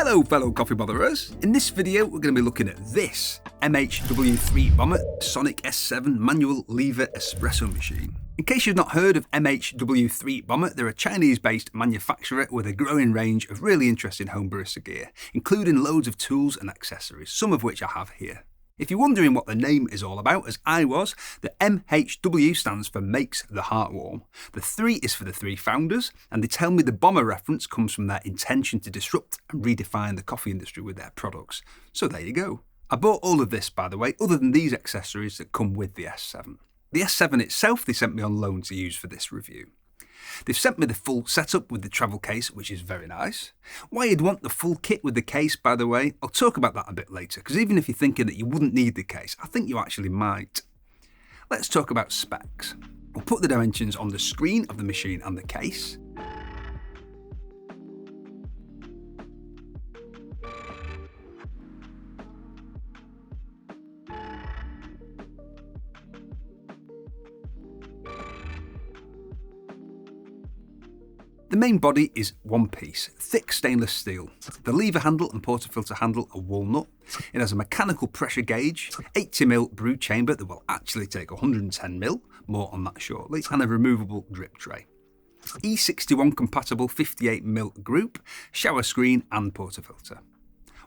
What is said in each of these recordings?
Hello fellow coffee botherers. In this video we're going to be looking at this MHW 3 Bomber Sonic S7 manual lever espresso machine. In case you've not heard of MHW 3 Bomber, they're a Chinese-based manufacturer with a growing range of really interesting home barista gear, including loads of tools and accessories, some of which I have here. If you're wondering what the name is all about, as I was, the MHW stands for Makes the Heart Warm. The 3 is for the 3 founders, and they tell me the bomber reference comes from their intention to disrupt and redefine the coffee industry with their products. So there you go. I bought all of this, by the way, other than these accessories that come with the S7. The S7 itself they sent me on loan to use for this review. They've sent me the full setup with the travel case, which is very nice. Why you'd want the full kit with the case, by the way, I'll talk about that a bit later, because even if you're thinking that you wouldn't need the case, I think you actually might. Let's talk about specs. We'll put the dimensions on the screen of the machine and the case. The main body is one piece, thick stainless steel. The lever handle and portafilter handle are walnut. It has a mechanical pressure gauge, 80mm brew chamber that will actually take 110mm, more on that shortly, and a removable drip tray. E61 compatible 58mm group, shower screen and portafilter.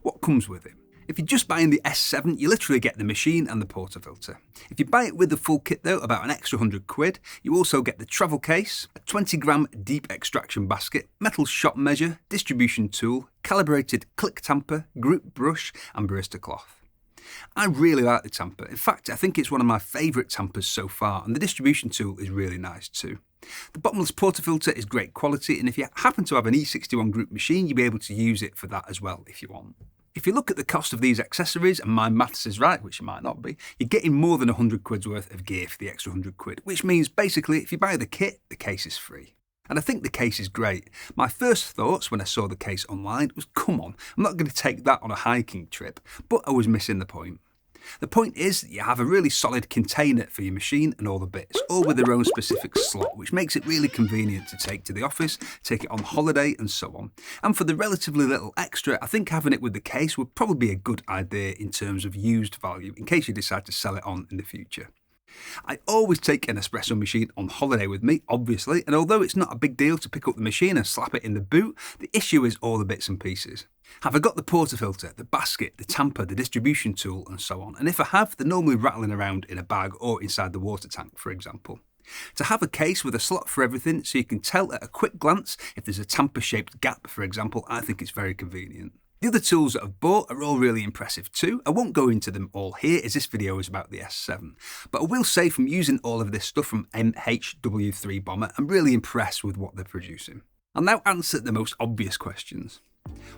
What comes with it? If you're just buying the S7, you literally get the machine and the portafilter. If you buy it with the full kit though, about an extra £100, you also get the travel case, a 20-gram deep extraction basket, metal shot measure, distribution tool, calibrated click tamper, group brush and barista cloth. I really like the tamper. In fact, I think it's one of my favourite tampers so far, and the distribution tool is really nice too. The bottomless portafilter is great quality, and if you happen to have an E61 group machine, you'll be able to use it for that as well if you want. If you look at the cost of these accessories, and my maths is right, which it might not be, you're getting more than £100 worth of gear for the extra £100, which means basically if you buy the kit, the case is free. And I think the case is great. My first thoughts when I saw the case online was, come on, I'm not going to take that on a hiking trip, but I was missing the point. The point is that you have a really solid container for your machine and all the bits, all with their own specific slot, which makes it really convenient to take to the office, take it on holiday and so on. And for the relatively little extra, I think having it with the case would probably be a good idea in terms of used value, in case you decide to sell it on in the future. I always take an espresso machine on holiday with me, obviously, and although it's not a big deal to pick up the machine and slap it in the boot, the issue is all the bits and pieces. Have I got the portafilter, the basket, the tamper, the distribution tool and so on? And if I have, they're normally rattling around in a bag or inside the water tank, for example. To have a case with a slot for everything so you can tell at a quick glance if there's a tamper-shaped gap, for example, I think it's very convenient. The other tools that I've bought are all really impressive too. I won't go into them all here as this video is about the S7, but I will say from using all of this stuff from MHW 3 Bomber, I'm really impressed with what they're producing. I'll now answer the most obvious questions.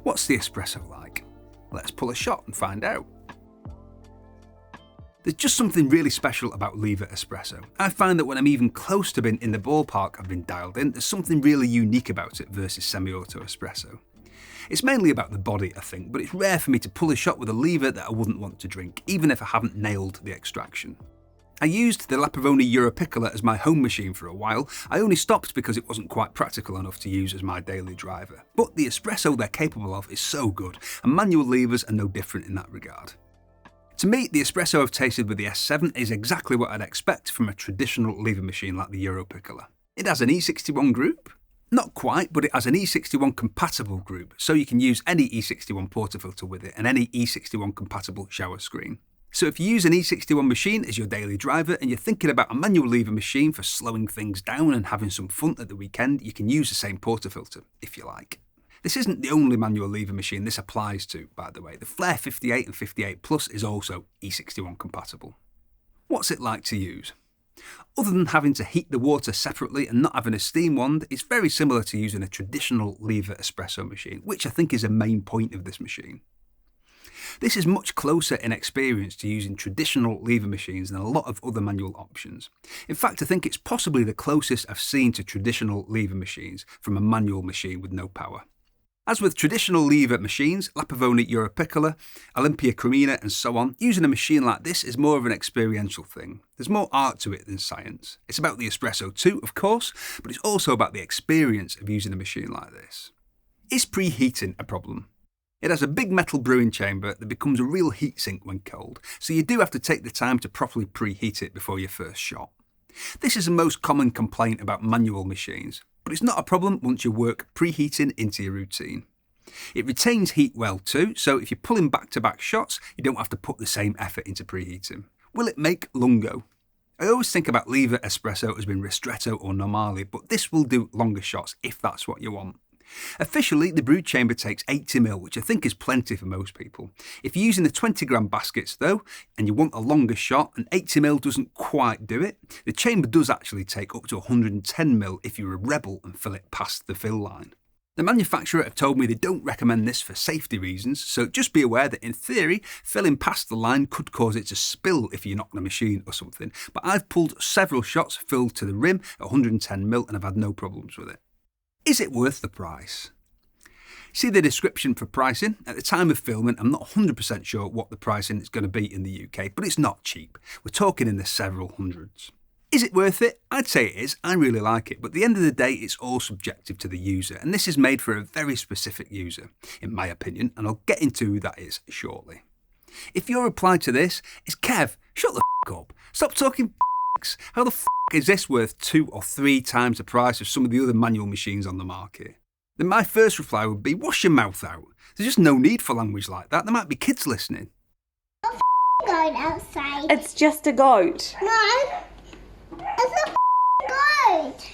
What's the espresso like? Let's pull a shot and find out. There's just something really special about lever espresso. I find that when I'm even close to being in the ballpark I've been dialed in, there's something really unique about it versus semi-auto espresso. It's mainly about the body, I think, but it's rare for me to pull a shot with a lever that I wouldn't want to drink, even if I haven't nailed the extraction. I used the Lapavoni Europiccola as my home machine for a while. I only stopped because it wasn't quite practical enough to use as my daily driver. But the espresso they're capable of is so good, and manual levers are no different in that regard. To me, the espresso I've tasted with the S7 is exactly what I'd expect from a traditional lever machine like the Europiccola. It has an E61 group. Not quite, but it has an E61 compatible group, so you can use any E61 portafilter with it and any E61 compatible shower screen. So if you use an E61 machine as your daily driver and you're thinking about a manual lever machine for slowing things down and having some fun at the weekend, you can use the same portafilter, if you like. This isn't the only manual lever machine this applies to, by the way. The Flare 58 and 58 Plus is also E61 compatible. What's it like to use? Other than having to heat the water separately and not having a steam wand, it's very similar to using a traditional lever espresso machine, which I think is a main point of this machine. This is much closer in experience to using traditional lever machines than a lot of other manual options. In fact, I think it's possibly the closest I've seen to traditional lever machines from a manual machine with no power. As with traditional lever machines, Lapavoni Europiccola, Olympia Cremina and so on, using a machine like this is more of an experiential thing. There's more art to it than science. It's about the espresso too, of course, but it's also about the experience of using a machine like this. Is preheating a problem? It has a big metal brewing chamber that becomes a real heatsink when cold, so you do have to take the time to properly preheat it before your first shot. This is the most common complaint about manual machines, but it's not a problem once you work preheating into your routine. It retains heat well too, so if you're pulling back-to-back shots, you don't have to put the same effort into preheating. Will it make lungo? I always think about lever espresso as being ristretto or normale, but this will do longer shots if that's what you want. Officially, the brew chamber takes 80ml, which I think is plenty for most people. If you're using the 20g baskets though, and you want a longer shot and 80ml doesn't quite do it, the chamber does actually take up to 110ml if you're a rebel and fill it past the fill line. The manufacturer have told me they don't recommend this for safety reasons, so just be aware that in theory, filling past the line could cause it to spill if you knock the machine or something, but I've pulled several shots filled to the rim at 110ml and I've had no problems with it. Is it worth the price? See the description for pricing. At the time of filming, I'm not 100% sure what the pricing is going to be in the UK, but it's not cheap. We're talking in the several hundreds. Is it worth it? I'd say it is. I really like it, but at the end of the day, it's all subjective to the user, and this is made for a very specific user, in my opinion, and I'll get into who that is shortly. If your reply to this is, Kev, shut the f*** up, stop talking f***s, how the f*** is this worth 2 or 3 times the price of some of the other manual machines on the market? Then my first reply would be, wash your mouth out. There's just no need for language like that. There might be kids listening. Goat outside. It's just a goat. No, it's a goat.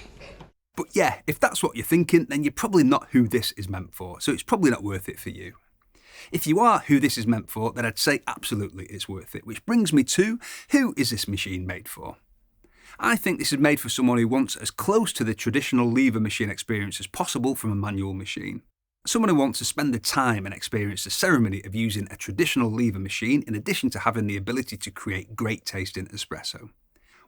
But yeah, if that's what you're thinking, then you're probably not who this is meant for, so it's probably not worth it for you. If you are who this is meant for, then I'd say absolutely it's worth it, which brings me to, who is this machine made for? I think this is made for someone who wants as close to the traditional lever machine experience as possible from a manual machine. Someone who wants to spend the time and experience the ceremony of using a traditional lever machine in addition to having the ability to create great tasting espresso.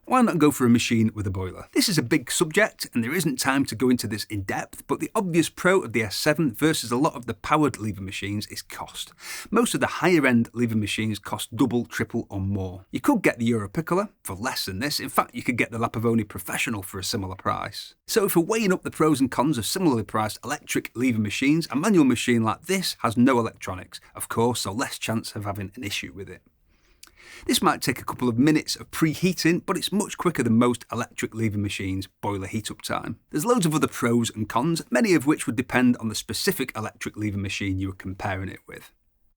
Why not go for a machine with a boiler? This is a big subject and there isn't time to go into this in depth, but the obvious pro of the S7 versus a lot of the powered lever machines is cost. Most of the higher end lever machines cost double, triple or more. You could get the Europiccola for less than this. In fact, you could get the Lapavoni Professional for a similar price. So if we're weighing up the pros and cons of similarly priced electric lever machines, a manual machine like this has no electronics, of course, so less chance of having an issue with it. This might take a couple of minutes of preheating, but it's much quicker than most electric lever machines' boiler heat-up time. There's loads of other pros and cons, many of which would depend on the specific electric lever machine you are comparing it with.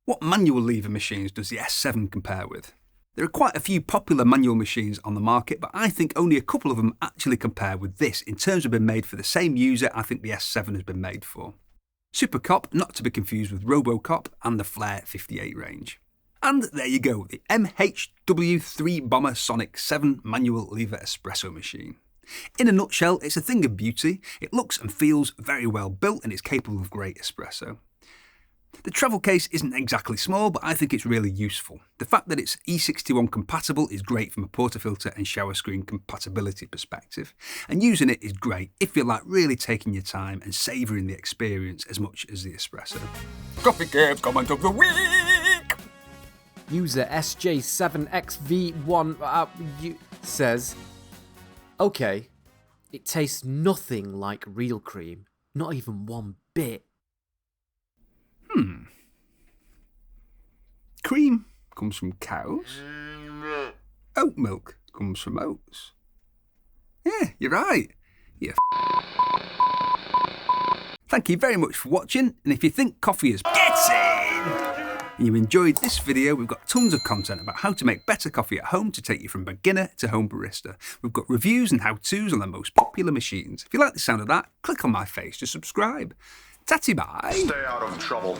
What manual lever machines does the S7 compare with? There are quite a few popular manual machines on the market, but I think only a couple of them actually compare with this in terms of being made for the same user I think the S7 has been made for. Supercop, not to be confused with Robocop, and the Flare 58 range. And there you go, the MHW 3 Bomber Sonic 7 manual lever espresso machine. In a nutshell, it's a thing of beauty. It looks and feels very well built and it's capable of great espresso. The travel case isn't exactly small, but I think it's really useful. The fact that it's E61 compatible is great from a portafilter and shower screen compatibility perspective, and using it is great if you like really taking your time and savouring the experience as much as the espresso. Coffee Cave's comment of the week! User SJ7XV1 says, okay, it tastes nothing like real cream, not even one bit. Cream comes from cows. Oat milk comes from oats. Yeah, you're right. You Thank you very much for watching, and if you think coffee is and you enjoyed this video, we've got tons of content about how to make better coffee at home to take you from beginner to home barista. We've got reviews and how-tos on the most popular machines. If you like the sound of that, click on my face to subscribe. Tatty Bye. Stay out of trouble.